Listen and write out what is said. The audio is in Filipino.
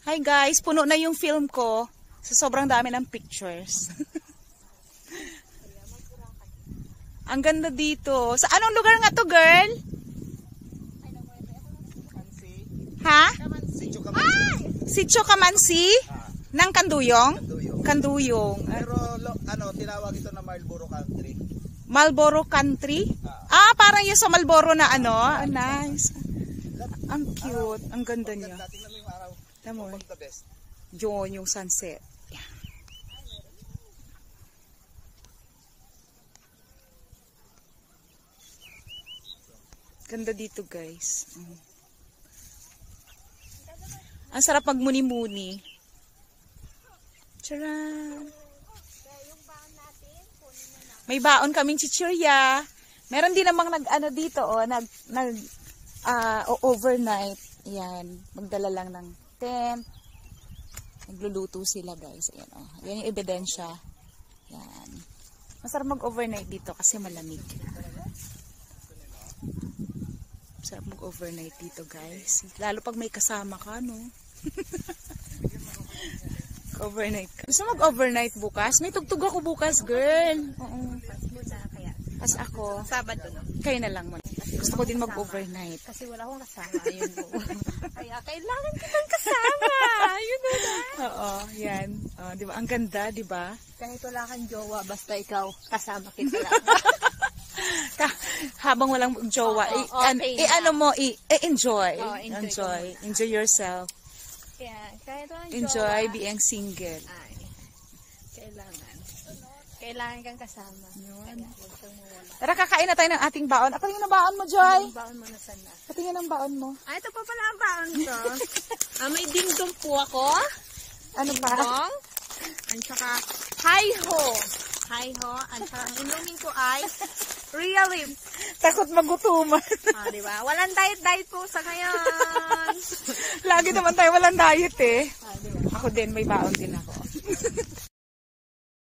Hi guys, puno na yung film ko. Sa sobrang dami ng pictures. Ang ganda dito. Sa anong lugar nga to, girl? Ha? Sitio Kamansi? Ng Kanduyong? Kanduyong. Pero tinawag ito na Marlboro Country. Marlboro Country? Parang yung sa Marlboro na ano. Nice. Ang cute. Ang ganda niya. Tamo. Yun yung sunset. Yeah. Ganda dito, guys. Ang sarap magmuni-muni. Charan! May baon kaming chichirya. Meron din namang dito, overnight. Yan, magdala lang ng tent. Nagluluto sila, guys. Ayan, yan yung ebidensya. Yan. Masarap mag-overnight dito kasi malamig. Masarap mag-overnight dito, guys. Lalo pag may kasama ka, no? Overnight ka. Gusto mag-overnight bukas? May tugtog ako bukas, girl. Oo. As ako. Sabado, no? Kayo na lang mo. Gusto ko din mag-overnight. Kasi wala akong kasama. Ayun po. Kaya kailangan kitang kasama. Ayun na. Oo, yan. Di ba? Ang ganda, di ba? Kahit wala kang jowa, basta ikaw, kasama kita lang. Habang walang jowa, enjoy. Enjoy yourself. Yeah, kahit walang Enjoy jowa, being single. Ay, kailangan kang kasama. Tara, kakain na tayo ng ating baon. Patingin ang baon mo, Joy. Ang baon mo na sana. Patingin ang baon mo. Ito pa pala ang baon ko. May dingdong po ako. Ano ba? Dong. At saka, hi-ho. Hi-ho. At saka, ang inumin ko ay Realip. Takot magutuman. Diba? Walang diet po sa ngayon. Lagi naman tayo walang diet eh. Diba? Ako din, may baon din ako.